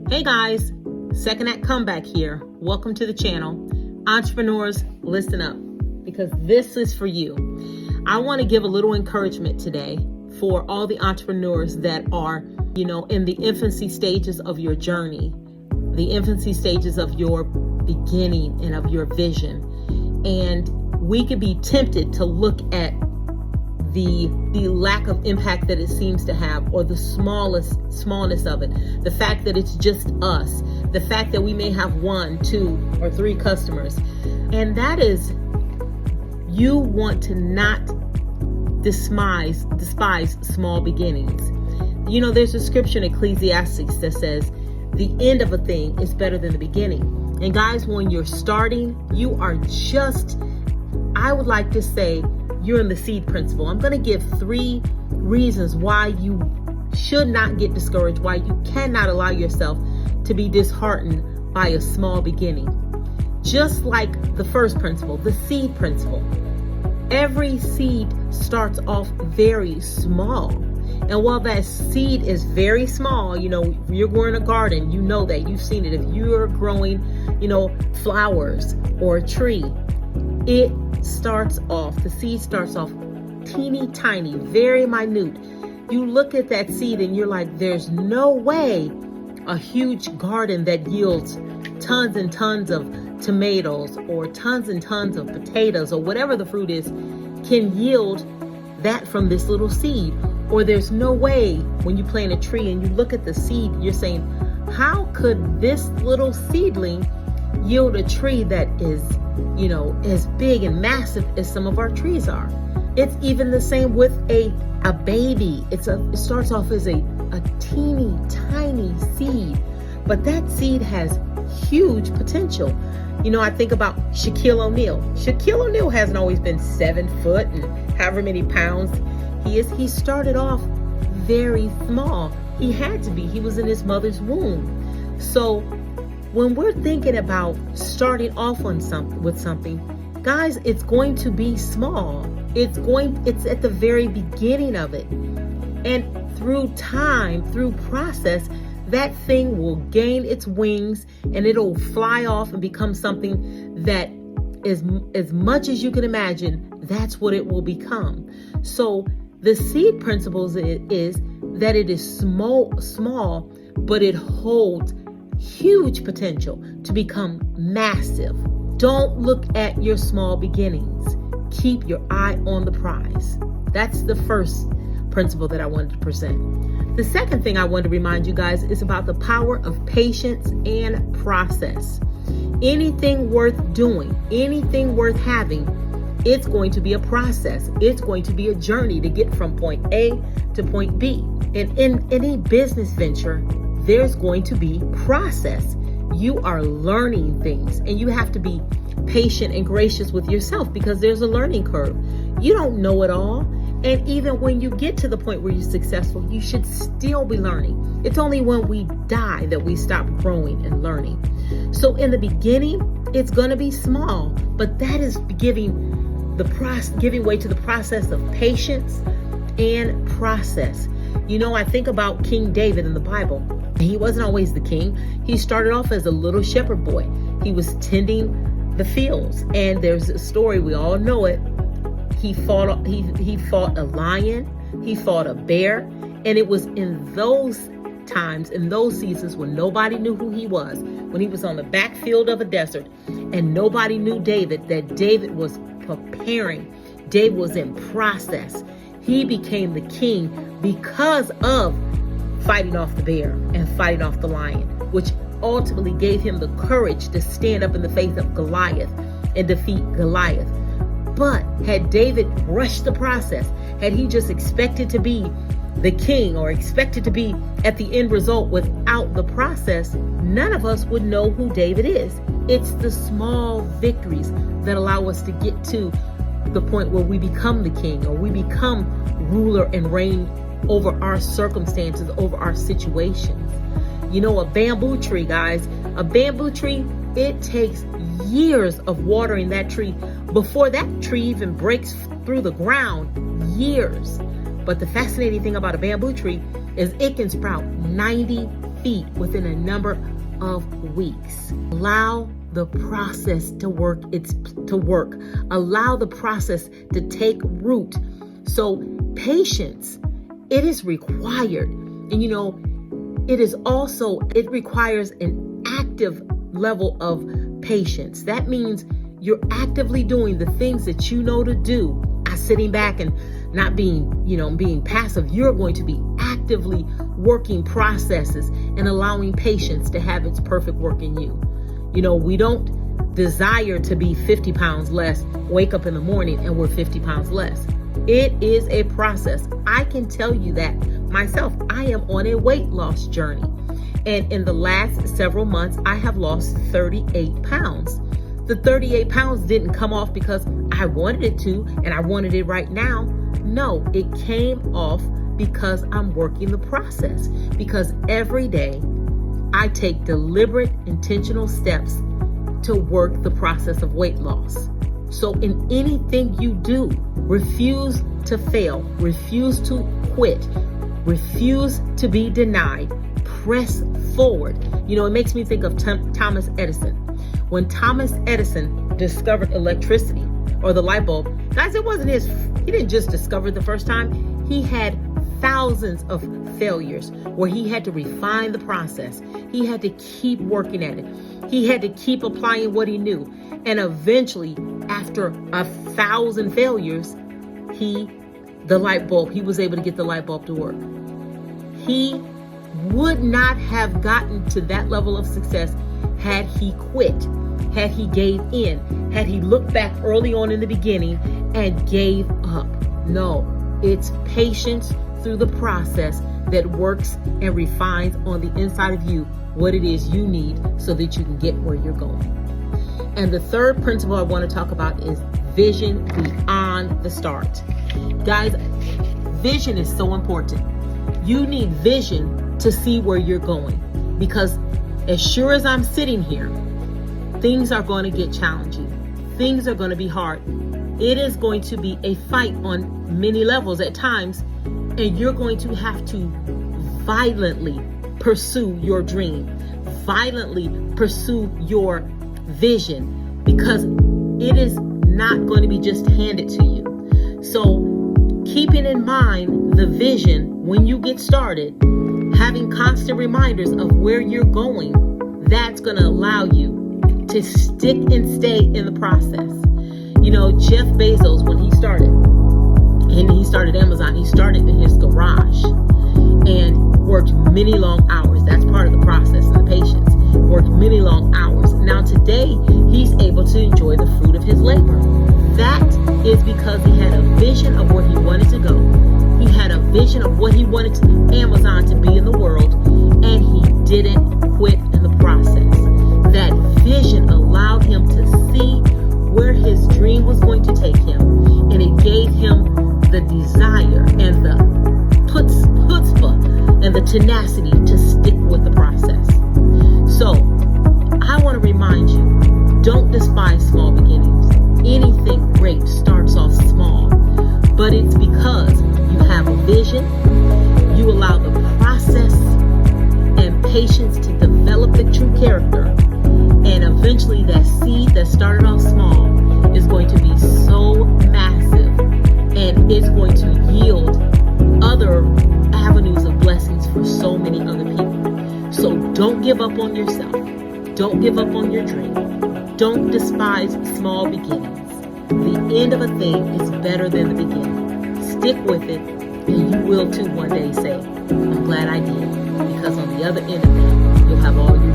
Hey guys, Second Act Comeback here. Welcome to the channel. Entrepreneurs, listen up because this is for you. I want to give a little encouragement today for all the entrepreneurs that are, in the infancy stages of your journey, the infancy stages of your beginning and of your vision. And we could be tempted to look at the lack of impact that it seems to have, or the smallness of it, the fact that it's just us, the fact that we may have 1, 2, or 3 customers. And that is, you want to not despise small beginnings. There's a scripture in Ecclesiastes that says the end of a thing is better than the beginning. And guys, when you're starting, you are I would like to say, you're in the seed principle. I'm going to give 3 reasons why you should not get discouraged, why you cannot allow yourself to be disheartened by a small beginning. Just like the first principle, the seed principle. Every seed starts off very small. And while that seed is very small, you're growing a garden, you know that, you've seen it. If you're growing, flowers or a tree, the seed starts off teeny tiny, very minute. You look at that seed and you're like, there's no way a huge garden that yields tons and tons of tomatoes or tons and tons of potatoes or whatever the fruit is can yield that from this little seed. Or there's no way when you plant a tree and you look at the seed, you're saying, how could this little seedling yield a tree that is as big and massive as some of our trees are? It's even the same with a baby. It starts off as a teeny tiny seed, but that seed has huge potential. I think about Shaquille O'Neal. Shaquille O'Neal hasn't always been 7 foot and however many pounds he is. He started off very small. He had to be. He was in his mother's womb. So when we're thinking about starting off with something, guys, it's going to be small. It's at the very beginning of it. And through time, through process, that thing will gain its wings and it'll fly off and become something that is, as much as you can imagine, that's what it will become. So the seed principle is that it is small, but it holds huge potential to become massive. Don't look at your small beginnings. Keep your eye on the prize. That's the first principle that I wanted to present. The second thing I wanted to remind you guys is about the power of patience and process. Anything worth doing, anything worth having, it's going to be a process. It's going to be a journey to get from point A to point B. And in any business venture, there's going to be process. You are learning things and you have to be patient and gracious with yourself because there's a learning curve. You don't know it all. And even when you get to the point where you're successful, you should still be learning. It's only when we die that we stop growing and learning. So in the beginning, it's going to be small, but that is giving way to the process of patience and process. I think about King David in the Bible. He wasn't always the king. He started off as a little shepherd boy. He was tending the fields. And there's a story, we all know it. He fought a lion, he fought a bear, and it was in those times, in those seasons when nobody knew who he was, when he was on the backfield of a desert, and nobody knew David, that David was preparing. David was in process. He became the king because of fighting off the bear and fighting off the lion, which ultimately gave him the courage to stand up in the face of Goliath and defeat Goliath. But had David rushed the process, had he just expected to be the king or expected to be at the end result without the process, none of us would know who David is. It's the small victories that allow us to get to the point where we become the king or we become ruler and reign over our circumstances, over our situations. A bamboo tree, guys, it takes years of watering that tree before that tree even breaks through the ground. Years. But the fascinating thing about a bamboo tree is it can sprout 90 feet within a number of weeks. Allow the process to work. Allow the process to take root. So patience, it is required. And it requires an active level of patience. That means you're actively doing the things that you know to do, not sitting back and not being passive. You're going to be actively working processes and allowing patience to have its perfect work in you. We don't desire to be 50 pounds less, wake up in the morning and we're 50 pounds less. It is a process. I can tell you that myself. I am on a weight loss journey. And in the last several months, I have lost 38 pounds. The 38 pounds didn't come off because I wanted it to and I wanted it right now. No, it came off because I'm working the process. Because every day I take deliberate, intentional steps to work the process of weight loss. So in anything you do, refuse to fail, refuse to quit, refuse to be denied, press forward. It makes me think of Thomas Edison. When Thomas Edison discovered electricity or the light bulb, guys, he didn't just discover it the first time. He had thousands of failures where he had to refine the process. He had to keep working at it. He had to keep applying what he knew. And eventually, after 1,000 failures, he was able to get the light bulb to work. He would not have gotten to that level of success had he quit, had he gave in, had he looked back early on in the beginning and gave up. No, it's patience through the process that works and refines on the inside of you what it is you need so that you can get where you're going. And the third principle I want to talk about is vision beyond the start. Guys, vision is so important. You need vision to see where you're going, because as sure as I'm sitting here, things are going to get challenging. Things are going to be hard. It is going to be a fight on many levels at times, and you're going to have to violently pursue your dream, violently pursue your vision, because it is not going to be just handed to you. So keeping in mind the vision when you get started, having constant reminders of where you're going, that's going to allow you to stick and stay in the process. Jeff Bezos, when he started Amazon, he started in his garage and worked many long hours. That's part of the process and the patience. Worked many long hours. Now today, he's able to enjoy the fruit of his labor. That is because he had a vision of where he wanted to go. He had a vision of what he wanted Amazon to be in the world, and he didn't quit in the process. That vision allowed him to see where his dream was going to take him, and it gave him the desire and the chutzpah and the tenacity to stick with the process. So I want to remind you, don't despise small beginnings. Anything great starts off small, but it's because you have a vision, you allow the process and patience to develop the true character, and eventually that seed that started off small is going to be so massive, and it's going to yield other avenues of blessings for so many other people. So don't give up on yourself. Don't give up on your dream. Don't despise small beginnings. The end of a thing is better than the beginning. Stick with it, and you will too one day say, I'm glad I did, because on the other end of it, you'll have all your